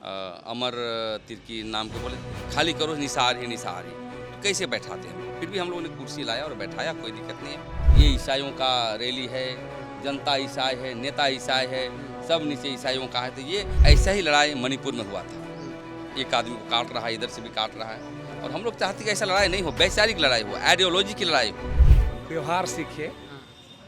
अमर तिर्की नाम के बोले खाली करो निसार ही निसार ही, तो कैसे बैठाते हैं। फिर भी हम लोगों ने कुर्सी लाया और बैठाया, कोई दिक्कत नहीं है। ये ईसाइयों का रैली है, जनता ईसाई है, नेता ईसाई है, सब नीचे ईसाइयों का है। तो ये ऐसा ही लड़ाई मणिपुर में हुआ था, एक आदमी को काट रहा है, इधर से भी काट रहा है। और हम लोग चाहते कि ऐसा लड़ाई नहीं हो, वैचारिक लड़ाई हो, आइडियोलॉजी की लड़ाई हो। व्यवहार सीखे।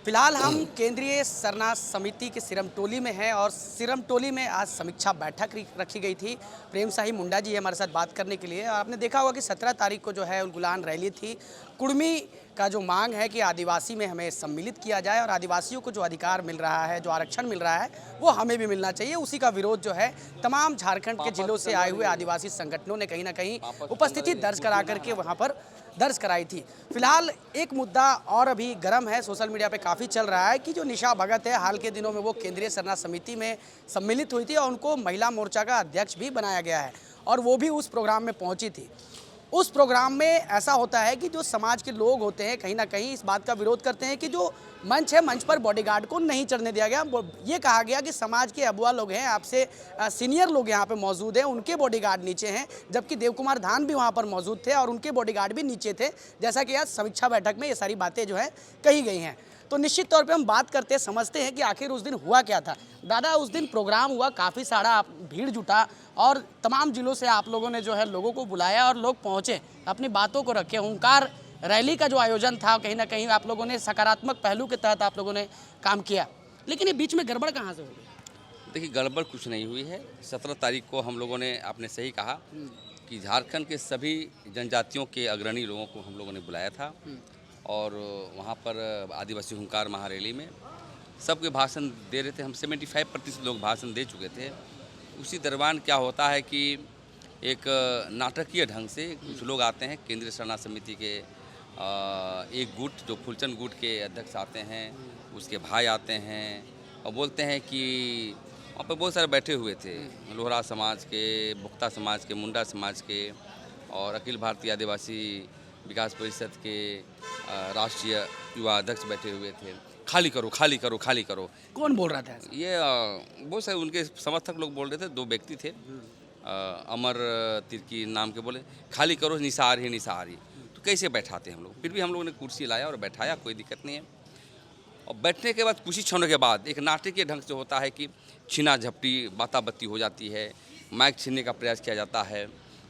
फिलहाल हम केंद्रीय सरना समिति के सिरमटोली में हैं और सिरमटोली में आज समीक्षा बैठक रखी गई थी। प्रेम शाही मुंडा जी हमारे साथ बात करने के लिए। आपने देखा होगा कि 17 तारीख को जो है उलगुलान रैली थी। कुर्मी का जो मांग है कि आदिवासी में हमें सम्मिलित किया जाए और आदिवासियों को जो अधिकार मिल रहा है, जो आरक्षण मिल रहा है, वो हमें भी मिलना चाहिए। उसी का विरोध जो है तमाम झारखंड के जिलों से आए हुए आदिवासी संगठनों ने कहीं ना कहीं उपस्थिति दर्ज करा करके वहाँ पर दर्ज कराई थी। फिलहाल एक मुद्दा और अभी गर्म है, सोशल मीडिया पे काफ़ी चल रहा है कि जो निशा भगत है, हाल के दिनों में वो केंद्रीय सरना समिति में सम्मिलित हुई थी और उनको महिला मोर्चा का अध्यक्ष भी बनाया गया है और वो भी उस प्रोग्राम में पहुंची थी। उस प्रोग्राम में ऐसा होता है कि जो समाज के लोग होते हैं कहीं ना कहीं इस बात का विरोध करते हैं कि जो मंच है, मंच पर बॉडीगार्ड को नहीं चढ़ने दिया गया। ये कहा गया कि समाज के अबुआ लोग हैं, आपसे सीनियर लोग यहाँ पे मौजूद हैं, उनके बॉडीगार्ड नीचे हैं, जबकि देव कुमार धान भी वहाँ पर मौजूद थे और उनके बॉडीगार्ड भी नीचे थे। जैसा कि आज समीक्षा बैठक में ये सारी बातें जो है कही गई हैं। तो निश्चित तौर पे हम बात करते हैं, समझते हैं कि आखिर उस दिन हुआ क्या था। दादा, उस दिन प्रोग्राम हुआ, काफ़ी सारा भीड़ जुटा और तमाम जिलों से आप लोगों ने जो है लोगों को बुलाया और लोग पहुँचे, अपनी बातों को रखे। हुंकार रैली का जो आयोजन था, कहीं ना कहीं आप लोगों ने सकारात्मक पहलू के तहत आप लोगों ने काम किया, लेकिन ये बीच में गड़बड़ कहाँ से हो गई? देखिए, गड़बड़ कुछ नहीं हुई है। 17 तारीख को हम लोगों ने, आपने सही कहा कि झारखंड के सभी जनजातियों के अग्रणी लोगों को हम लोगों ने बुलाया था और वहाँ पर आदिवासी हुंकार महारैली में सबके भाषण दे रहे थे। हम 75% लोग भाषण दे चुके थे। उसी दरमियान क्या होता है कि एक नाटकीय ढंग से कुछ लोग आते हैं, केंद्रीय सरना समिति के एक गुट, जो फुलचंद गुट के अध्यक्ष आते हैं, उसके भाई आते हैं और बोलते हैं कि वहाँ पर बहुत सारे बैठे हुए थे, लोहरा समाज के, बुक्ता समाज के, मुंडा समाज के और अखिल भारतीय आदिवासी विकास परिषद के राष्ट्रीय युवा अध्यक्ष बैठे हुए थे। खाली करो, खाली करो, खाली करो। कौन बोल रहा था ऐसा? ये बहुत सारे उनके समर्थक लोग बोल रहे थे। 2 व्यक्ति थे, अमर तिर्की नाम के बोले खाली करो निसार ही निसार ही, तो कैसे बैठाते हैं हम लोग। फिर भी हम लोगों ने कुर्सी लाया और बैठाया, कोई दिक्कत नहीं है। और बैठने के बाद कुछ ही क्षणों के बाद एक नाटकीय ढंग से होता है कि छीना झपटी, बाता बत्ती हो जाती है, माइक छीनने का प्रयास किया जाता है।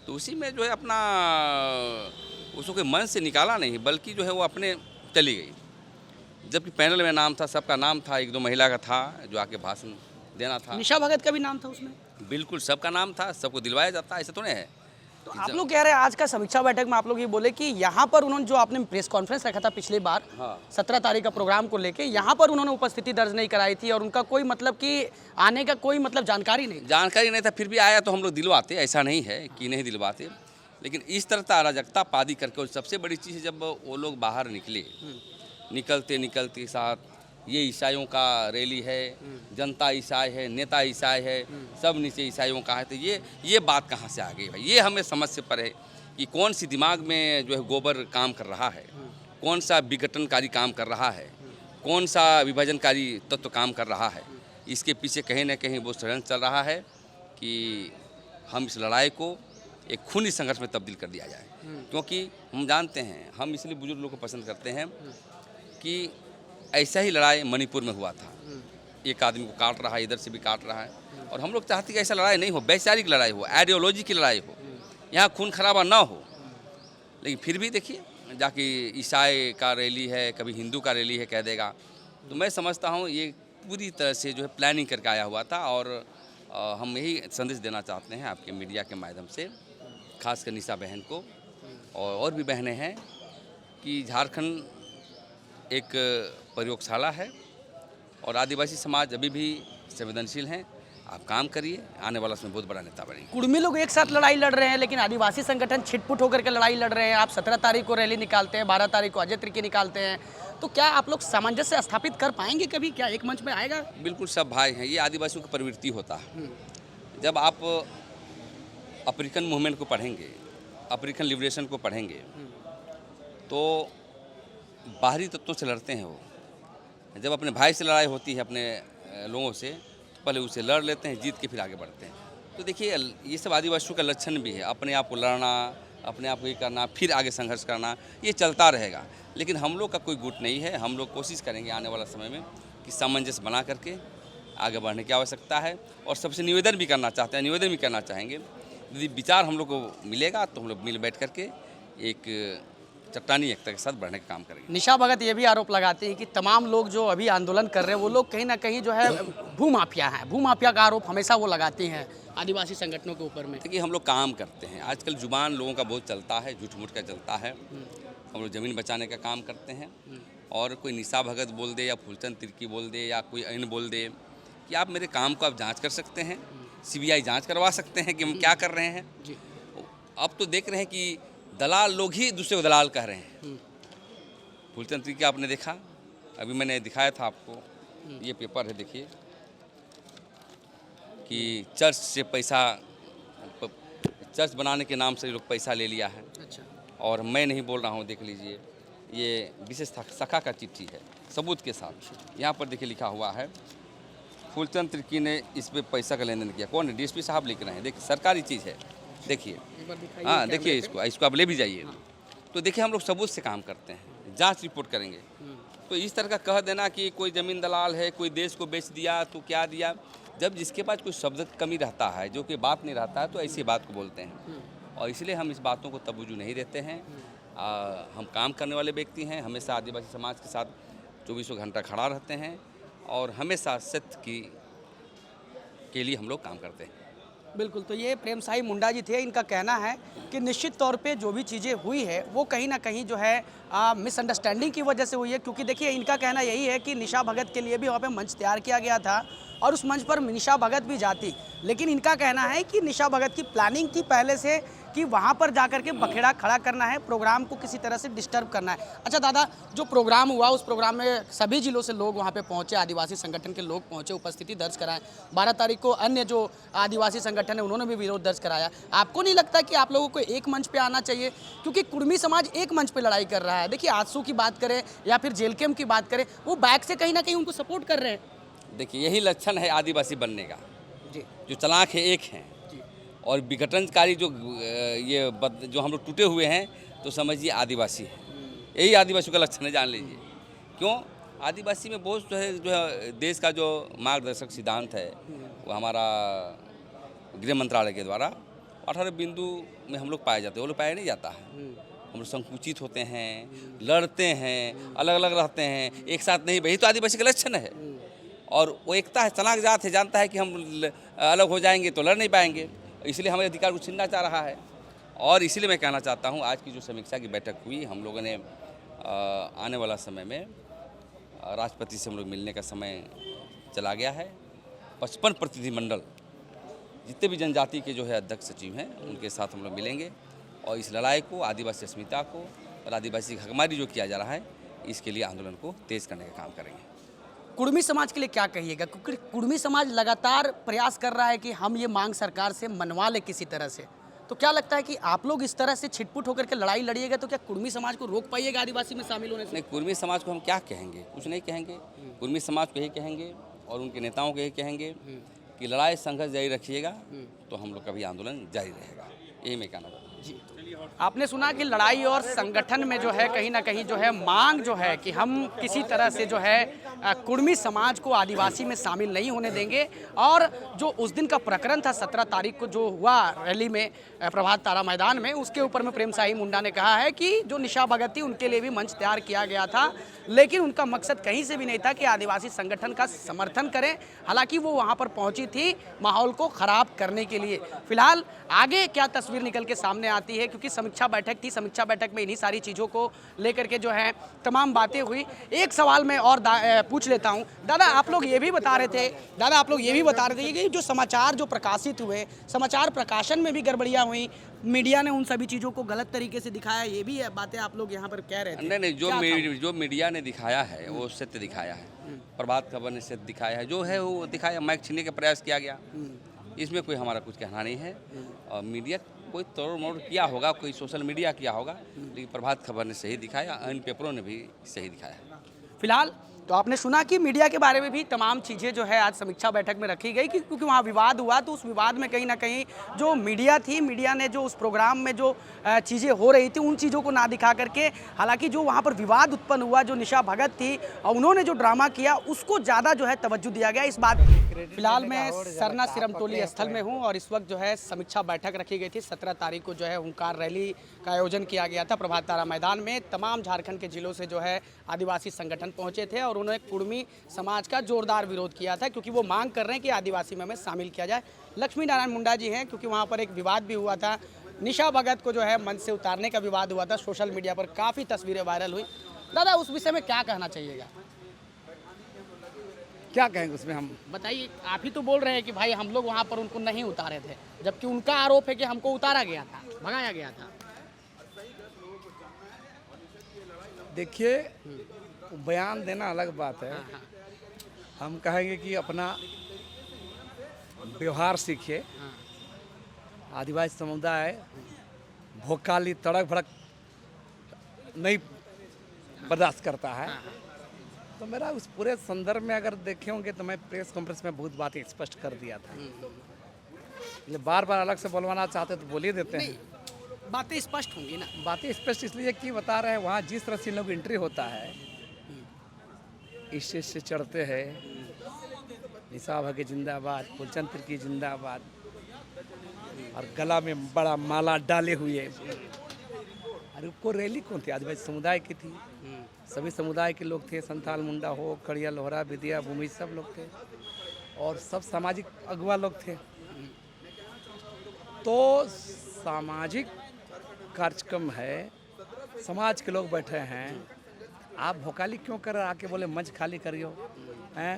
तो उसी में जो है अपना उसको कोई मन से निकाला नहीं, बल्कि जो है वो अपने चली गई। जबकि पैनल में नाम था, सबका नाम था, 1-2 महिला का था जो आके भाषण देना था। निशा भगत का भी नाम था उसमें? बिल्कुल, सबका नाम था, सबको दिलवाया जाता है, ऐसा तो नहीं है। तो आप लोग कह रहे हैं आज का समीक्षा बैठक में आप लोग ये बोले कि यहाँ पर उन्होंने जो आपने प्रेस कॉन्फ्रेंस रखा था पिछली बार, हाँ। 17 तारीख का प्रोग्राम को लेके, यहाँ पर उन्होंने उपस्थिति दर्ज नहीं कराई थी और उनका कोई मतलब कि आने का कोई मतलब जानकारी नहीं था। फिर भी आया तो हम लोग दिलवाते, ऐसा नहीं है कि नहीं दिलवाते। लेकिन इस तरह का अराजकता पादी करके, और सबसे बड़ी चीज़ है जब वो लोग बाहर निकले, निकलते साथ ये ईसाइयों का रैली है, जनता ईसाई है, नेता ईसाई है, सब नीचे ईसाइयों का है। तो ये बात कहाँ से आ गई भाई? ये हमें समझ से परे है कि कौन सी दिमाग में जो है गोबर काम कर रहा है, कौन सा विघटनकारी काम कर रहा है, कौन सा विभाजनकारी तत्व काम कर रहा है। इसके पीछे कहीं ना कहीं वो षड्यंत्र चल रहा है कि हम इस लड़ाई को एक खूनी संघर्ष में तब्दील कर दिया जाए। क्योंकि हम जानते हैं, हम इसलिए बुजुर्ग लोग को पसंद करते हैं कि ऐसा ही लड़ाई मणिपुर में हुआ था, एक आदमी को काट रहा है, इधर से भी काट रहा है। और हम लोग चाहते कि ऐसा लड़ाई नहीं हो, वैचारिक लड़ाई हो, आइडियोलॉजी की लड़ाई हो, यहाँ खून खराबा ना हो। लेकिन फिर भी देखिए, जाके ईसाई का रैली है, कभी हिंदू का रैली है कह देगा। तो मैं समझता हूँ ये पूरी तरह से जो है प्लानिंग करके आया हुआ था। और हम यही संदेश देना चाहते हैं आपके मीडिया के माध्यम से, खासकर निशा बहन को और भी बहनें हैं, कि झारखंड एक प्रयोगशाला है और आदिवासी समाज अभी भी संवेदनशील हैं। आप काम करिए, आने वाला उसमें बहुत बड़ा नेता बनेंगे। कुर्मी लोग एक साथ लड़ाई लड़ रहे हैं, लेकिन आदिवासी संगठन छिटपुट होकर के लड़ाई लड़ रहे हैं। आप 17 तारीख को रैली निकालते हैं, 12 तारीख को अजय तिर्की निकालते हैं, तो क्या आप लोग सामंजस्य स्थापित कर पाएंगे कभी? क्या एक मंच में आएगा? बिल्कुल, सब भाई हैं। ये आदिवासियों की प्रवृत्ति होता है। जब आप अफ्रीकन मूवमेंट को पढ़ेंगे, अफ्रीकन लिबरेशन को पढ़ेंगे, तो बाहरी तत्वों से लड़ते हैं वो। जब अपने भाई से लड़ाई होती है, अपने लोगों से, तो पहले उसे लड़ लेते हैं, जीत के फिर आगे बढ़ते हैं। तो देखिए ये सब आदिवासियों का लक्षण भी है, अपने आप को लड़ना, अपने आप को ये करना, फिर आगे संघर्ष करना, ये चलता रहेगा। लेकिन हम लोग का कोई गुट नहीं है, हम लोग कोशिश करेंगे आने वाला समय में कि सामंजस्य बना करके आगे बढ़ने की आवश्यकता है। और सबसे निवेदन भी करना चाहते हैं, निवेदन भी करना चाहेंगे, यदि विचार हम लोग को मिलेगा तो हम लोग मिल बैठ करके एक चट्टानी एकता के साथ बढ़ने का काम करेंगे। निशा भगत ये भी आरोप लगाती हैं कि तमाम लोग जो अभी आंदोलन कर रहे हैं वो लोग कहीं ना कहीं जो है भूमाफिया हैं। भूमाफिया का आरोप हमेशा वो लगाती हैं आदिवासी संगठनों के ऊपर में। देखिए हम लोग काम करते हैं, आजकल जुबान लोगों का बहुत चलता है, झूठ मूठ का चलता है। हम लोग ज़मीन बचाने का काम करते हैं और कोई निशा भगत बोल दे या फूलचंद तिर्की बोल दे या कोई अन्य बोल दे कि आप मेरे काम को आप जांच कर सकते हैं, सीबीआई जांच करवा सकते हैं कि हम क्या कर रहे हैं। जी। अब तो देख रहे हैं कि दलाल लोग ही दूसरे को दलाल कह रहे हैं। फूलचंद तिर्की आपने देखा, अभी मैंने दिखाया था आपको, ये पेपर है देखिए कि चर्च से पैसा, चर्च बनाने के नाम से लोग पैसा ले लिया है। अच्छा। और मैं नहीं बोल रहा हूँ, देख लीजिए, ये विशेष शाखा का चिट्ठी है सबूत के साथ। यहाँ पर देखिए लिखा हुआ है फूलचंद तिर्की ने इस पे पैसा का लेन देन किया। कौन है? डीएसपी साहब लिख रहे हैं, देखिए सरकारी चीज़ है, देखिए। हाँ देखिए, इसको आप ले भी जाइए। तो देखिए हम लोग सबूत से काम करते हैं, जांच रिपोर्ट करेंगे। तो इस तरह का कह देना कि कोई ज़मीन दलाल है, कोई देश को बेच दिया तो क्या दिया, जब जिसके पास कोई शब्द कमी रहता है, जो कि बात नहीं रहता है, तो ऐसी बात को बोलते हैं। और इसलिए हम इस बातों को तवज्जो नहीं देते हैं। हम काम करने वाले व्यक्ति हैं, हमेशा आदिवासी समाज के साथ 24 घंटा खड़ा रहते हैं और हमेशा सत्य के लिए हम लोग काम करते हैं। बिल्कुल। तो ये प्रेम साई मुंडा जी थे, इनका कहना है कि निश्चित तौर पे जो भी चीज़ें हुई है वो कहीं ना कहीं जो है मिसअंडरस्टैंडिंग की वजह से हुई है। क्योंकि देखिए इनका कहना यही है कि निशा भगत के लिए भी वहाँ पे मंच तैयार किया गया था और उस मंच पर निशा भगत भी जाती, लेकिन इनका कहना है कि निशा भगत की प्लानिंग थी पहले से कि वहाँ पर जाकर के बखेड़ा खड़ा करना है, प्रोग्राम को किसी तरह से डिस्टर्ब करना है। अच्छा दादा, जो प्रोग्राम हुआ उस प्रोग्राम में सभी जिलों से लोग वहाँ पे पहुँचे, आदिवासी संगठन के लोग पहुँचे, उपस्थिति दर्ज कराएं। 12 तारीख को अन्य जो आदिवासी संगठन है उन्होंने भी विरोध दर्ज कराया। आपको नहीं लगता कि आप लोगों को एक मंच पे आना चाहिए? क्योंकि कुर्मी समाज एक मंच पे लड़ाई कर रहा है। देखिए आजसू की बात करें या फिर जेल कैम्प की बात करें, वो बैक से कहीं ना कहीं उनको सपोर्ट कर रहे हैं। देखिए यही लक्षण है आदिवासी बनने का। जी। जो चालाक है एक हैं और विघटनकारी जो जो हम लोग टूटे हुए हैं, तो समझिए आदिवासी है। यही आदिवासियों का लक्षण है, जान लीजिए। क्यों? आदिवासी में बहुत जो है देश का जो मार्गदर्शक सिद्धांत है वो हमारा गृह मंत्रालय के द्वारा 18 बिंदु में हम लोग पाए जाते हैं, वो लोग पाया नहीं जाता है। हम लोग संकुचित होते हैं, लड़ते हैं, अलग अलग रहते हैं, एक साथ नहीं। वही तो आदिवासी का लक्षण है। और वो एकता है, चालाक जात है, जानता है कि हम अलग हो जाएंगे तो लड़ नहीं पाएंगे, इसलिए हमारे अधिकार को छीनना चाह रहा है। और इसीलिए मैं कहना चाहता हूँ, आज की जो समीक्षा की बैठक हुई, हम लोगों ने आने वाला समय में राष्ट्रपति से हम लोग मिलने का समय चला गया है। 55 प्रतिनिधिमंडल जितने भी जनजाति के जो है अध्यक्ष सचिव हैं उनके साथ हम लोग मिलेंगे और इस लड़ाई को, आदिवासी अस्मिता को और आदिवासी हकमारी जो किया जा रहा है, इसके लिए आंदोलन को तेज करने का काम करेंगे। कुर्मी समाज के लिए क्या कहिएगा? क्योंकि कुर्मी समाज लगातार प्रयास कर रहा है कि हम ये मांग सरकार से मनवा ले किसी तरह से। तो क्या लगता है कि आप लोग इस तरह से छिटपुट होकर के लड़ाई लड़िएगा तो क्या कुर्मी समाज को रोक पाइएगा आदिवासी में शामिल होने से? नहीं, कुर्मी समाज को हम क्या कहेंगे? कुछ नहीं कहेंगे। कुर्मी समाज को यही कहेंगे और उनके नेताओं को यही कहेंगे कि लड़ाई संघर्ष जारी रखिएगा तो हम लोग का भी आंदोलन जारी रहेगा। यही मैं कहना चाहता हूँ। जी, आपने सुना कि लड़ाई और संगठन में जो है कहीं ना कहीं जो है मांग जो है कि हम किसी तरह से जो है कुर्मी समाज को आदिवासी में शामिल नहीं होने देंगे। और जो उस दिन का प्रकरण था 17 तारीख को जो हुआ रैली में प्रभात तारा मैदान में, उसके ऊपर में प्रेम साई मुंडा ने कहा है कि जो निशा भगत थी उनके लिए भी मंच तैयार किया गया था, लेकिन उनका मकसद कहीं से भी नहीं था कि आदिवासी संगठन का समर्थन करें। हालांकि वो वहाँ पर पहुँची थी माहौल को ख़राब करने के लिए। फिलहाल आगे क्या तस्वीर निकल के सामने आती है, क्योंकि समीक्षा बैठक थी, समीक्षा बैठक में इन्हीं सारी चीज़ों को लेकर के जो है तमाम बातें हुई। एक सवाल मैं और पूछ लेता हूं। दादा आप लोग ये भी बता रहे थे कि जो समाचार जो प्रकाशित हुए, समाचार प्रकाशन में भी गड़बड़ियां हुई, मीडिया ने उन सभी चीज़ों को गलत तरीके से दिखाया, ये भी बातें आप लोग यहाँ पर कह रहे थे। नहीं, जो मीडिया ने दिखाया है वो सत्य दिखाया है। प्रभात खबर ने सत्य दिखाया है, जो है वो दिखाया, माइक छीनने का प्रयास किया गया। इसमें कोई हमारा कुछ कहना नहीं है। और मीडिया कोई तोड़ मोड़ किया होगा, कोई सोशल मीडिया किया होगा, लेकिन प्रभात खबर ने सही दिखाया, अन्य पेपरों ने भी सही दिखाया। फिलहाल तो आपने सुना कि मीडिया के बारे में भी तमाम चीज़ें जो है आज समीक्षा बैठक में रखी गई क्योंकि वहाँ विवाद हुआ, तो उस विवाद में कहीं ना कहीं जो मीडिया थी, मीडिया ने जो उस प्रोग्राम में जो चीज़ें हो रही थी उन चीज़ों को ना दिखा करके, हालांकि जो वहाँ पर विवाद उत्पन्न हुआ, जो निशा भगत थी और उन्होंने जो ड्रामा किया उसको ज़्यादा जो है तवज्जो दिया गया। इस बात फिलहाल मैं सरना सिरमटोली स्थल में हूँ और इस वक्त जो है समीक्षा बैठक रखी गई थी। 17 तारीख को जो है हुंकार रैली का आयोजन किया गया था प्रभात तारा मैदान में। तमाम झारखंड के जिलों से जो है आदिवासी संगठन पहुंचे थे और उन्होंने कुर्मी समाज का जोरदार विरोध किया था क्योंकि वो मांग कर रहे हैं कि आदिवासी में हमें शामिल किया जाए। लक्ष्मी नारायण मुंडा जी हैं क्योंकि वहाँ पर एक विवाद भी हुआ था, निशा भगत को जो है मंच से उतारने का विवाद हुआ था, सोशल मीडिया पर काफ़ी तस्वीरें वायरल हुई। दादा उस विषय में क्या कहना चाहिएगा? क्या कहेंगे उसमें हम? बताइए, आप ही तो बोल रहे हैं कि भाई हम लोग वहाँ पर उनको नहीं उतारे थे, जबकि उनका आरोप है कि हमको उतारा गया था, भगाया गया था। देखिए, बयान देना अलग बात है। हम कहेंगे कि अपना व्यवहार सीखिए। आदिवासी समुदाय भोकाली तड़क भड़क नहीं बर्दाश्त करता है। तो मेरा उस पूरे संदर्भ में अगर देखे होंगे तो मैं प्रेस कॉन्फ्रेंस में बहुत बातें स्पष्ट कर दिया था। ये बार बार अलग से बोलवाना चाहते तो बोल ही देते हैं। बातें स्पष्ट होंगी ना। बातें स्पष्ट इसलिए कि बता रहे हैं वहाँ जिस तरह से इन लोग एंट्री होता है, स्टेज से चढ़ते हैं, निशा भगत जिंदाबाद, फूलचंद तिर्की जिंदाबाद, और गला में बड़ा माला डाले हुए। अरे वो रैली कौन थी? आदिवासी समुदाय की थी। सभी समुदाय के लोग थे, संथाल, मुंडा हो, खड़िया, लोहरा, विदिया, भूमि, सब लोग थे और सब सामाजिक अगुवा लोग थे। तो सामाजिक कार्यक्रम है, समाज के लोग बैठे हैं, आप भोकाली क्यों कर रहे? आके बोले मंच खाली करियो, हैं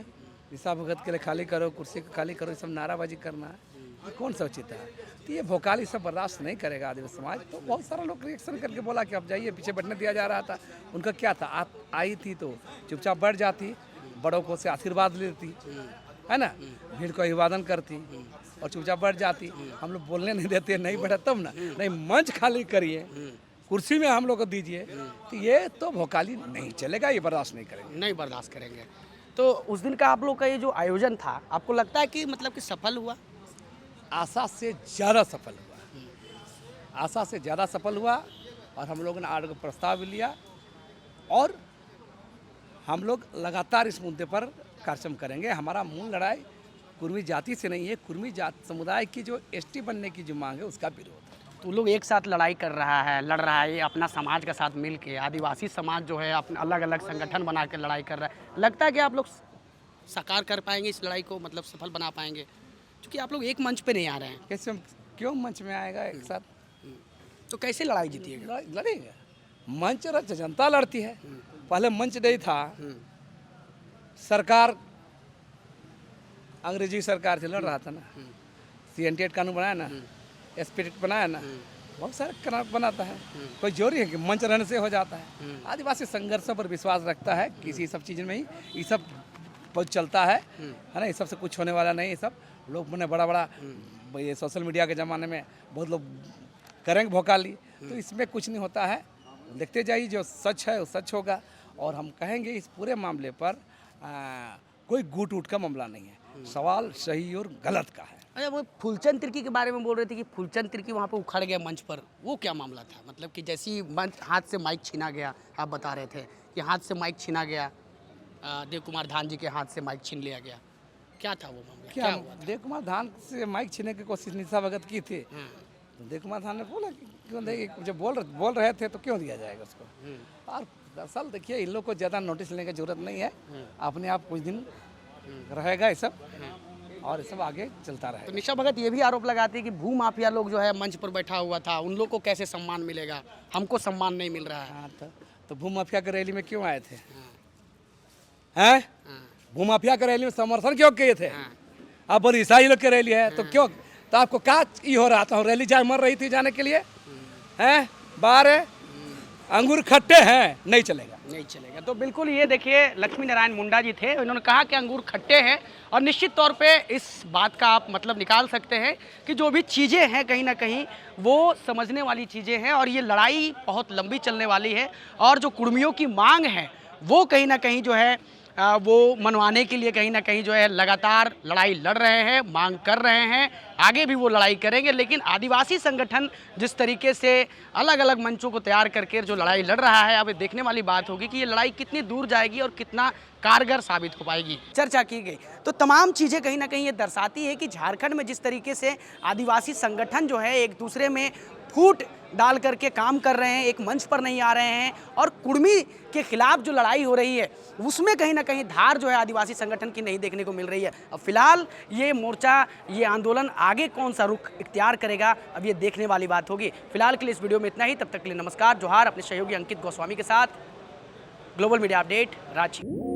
निशा भगत के लिए खाली करो, कुर्सी को खाली करो, सब नाराबाजी करना है, ये कौन सा उचित है? तो ये भोकाली सब बर्दाश्त नहीं करेगा आदिवासी समाज। तो बहुत सारा लोग रिएक्शन करके बोला कि आप जाइए, पीछे बैठने दिया जा रहा था। उनका क्या था? आप आई थी तो चुपचाप बैठ जाती, बड़ों को से आशीर्वाद लेती, है ना, भीड़ को अभिवादन करती और चुपचाप बैठ जाती। हम लोग बोलने नहीं देते, नहीं बैठा तब ना, नहीं मंच खाली करिए, कुर्सी में हम लोग को दीजिए, तो ये तो भोकाली नहीं चलेगा, ये बर्दाश्त नहीं करेंगे। नहीं बर्दाश्त करेंगे। तो उस दिन का आप लोग का ये जो आयोजन था, आपको लगता है कि मतलब कि सफल हुआ? आशा से ज़्यादा सफल हुआ, आशा से ज़्यादा सफल हुआ। और हम लोगों ने आगे प्रस्ताव भी लिया और हम लोग लगातार इस मुद्दे पर कार्यक्रम करेंगे। हमारा मूल लड़ाई कुर्मी जाति से नहीं है, कुर्मी जाति समुदाय की जो एसटी बनने की जो मांग है उसका विरोध है। तो लोग एक साथ लड़ रहा है, ये अपना समाज के साथ मिल के। आदिवासी समाज जो है अपने अलग अलग संगठन बना के लड़ाई कर रहा है। लगता है कि आप लोग साकार कर पाएंगे इस लड़ाई को, मतलब सफल बना पाएंगे? क्योंकि आप लोग एक मंच पे नहीं आ रहे हैं। कैसे क्यों मंच में आएगा एक साथ? तो कैसे लड़ाई जीतिएगा? लड़ेगा, मंच जनता लड़ती है। पहले मंच नहीं था, सरकार अंग्रेजी सरकार से लड़ रहा था ना, CNT कानून बनाया ना, SP बनाया ना, बहुत सारे कानून बनाता है। कोई जोरी है कि मंच रहने से हो जाता है? आदिवासी संघर्षों पर विश्वास रखता है, किसी सब चीज़ में ही ये सब बहुत चलता है ना, ये सबसे कुछ होने वाला नहीं। ये सब लोग मैंने बड़ा ये सोशल मीडिया के ज़माने में बहुत लोग करेंगे भोकाली, तो इसमें कुछ नहीं होता है। देखते जाइए, जो सच है वो सच होगा। और हम कहेंगे इस पूरे मामले पर कोई गुट उट का मामला नहीं है, सवाल सही और गलत का है। अच्छा, वो फूलचंद तिर्की के बारे में बोल रहे थे कि फूलचंद तिर्की वहाँ पे उखड़ गया मंच पर, वो क्या मामला था? मतलब कि जैसे ही मंच हाथ से माइक छीना गया, आप बता रहे थे कि हाथ से माइक छीना गया, देव कुमार धान जी के हाथ से माइक छीन लिया गया, क्या था वो मामला? क्या हुआ? देव कुमार धान से माइक छीनने की कोशिश निशा भगत की थी, तो देव कुमार धान ने बोला कि क्यों देंगे, जब बोल रहे थे तो क्यों दिया जाएगा उसको। और दरअसल देखिए, इन लोग को ज़्यादा नोटिस लेने की जरूरत नहीं है, अपने आप कुछ दिन रहेगा ये सब और ये सब आगे चलता रहेगा। तो निशा भगत ये भी आरोप लगाती है कि भू माफिया लोग जो है मंच पर बैठा हुआ था, उन लोग को कैसे सम्मान मिलेगा, हमको सम्मान नहीं मिल रहा है। हाँ, तो भू माफिया की रैली में क्यों आए थे? हैं? भू माफिया की रैली में समर्थन क्यों किए थे? अब बड़ी ईसाई लोग की रैली है तो क्यों? तो आपको क्या ये हो रहा था? रैली जाए मर रही थी जाने के लिए, हैं? बाहर अंगूर खट्टे हैं, नहीं चलेगा, नहीं चलेगा। तो बिल्कुल ये देखिए, लक्ष्मी नारायण मुंडा जी थे, उन्होंने कहा कि अंगूर खट्टे हैं और निश्चित तौर पे इस बात का आप मतलब निकाल सकते हैं कि जो भी चीज़ें हैं कहीं ना कहीं वो समझने वाली चीज़ें हैं और ये लड़ाई बहुत लंबी चलने वाली है। और जो कुर्मियों की मांग है वो कहीं ना कहीं जो है वो मनवाने के लिए कहीं ना कहीं जो है लगातार लड़ाई लड़ रहे हैं, मांग कर रहे हैं, आगे भी वो लड़ाई करेंगे। लेकिन आदिवासी संगठन जिस तरीके से अलग अलग मंचों को तैयार करके जो लड़ाई लड़ रहा है, अब ये देखने वाली बात होगी कि ये लड़ाई कितनी दूर जाएगी और कितना कारगर साबित हो पाएगी। चर्चा की गई तो तमाम चीज़ें कहीं ना कहीं ये दर्शाती है कि झारखंड में जिस तरीके से आदिवासी संगठन जो है एक दूसरे में फूट डाल करके काम कर रहे हैं, एक मंच पर नहीं आ रहे हैं, और कुर्मी के खिलाफ जो लड़ाई हो रही है उसमें कहीं ना कहीं धार जो है आदिवासी संगठन की नहीं देखने को मिल रही है। अब फिलहाल ये मोर्चा, ये आंदोलन आगे कौन सा रुख इख्तियार करेगा, अब ये देखने वाली बात होगी। फिलहाल के लिए इस वीडियो में इतना ही। तब तक के लिए नमस्कार, जोहार। अपने सहयोगी अंकित गोस्वामी के साथ ग्लोबल मीडिया अपडेट, रांची।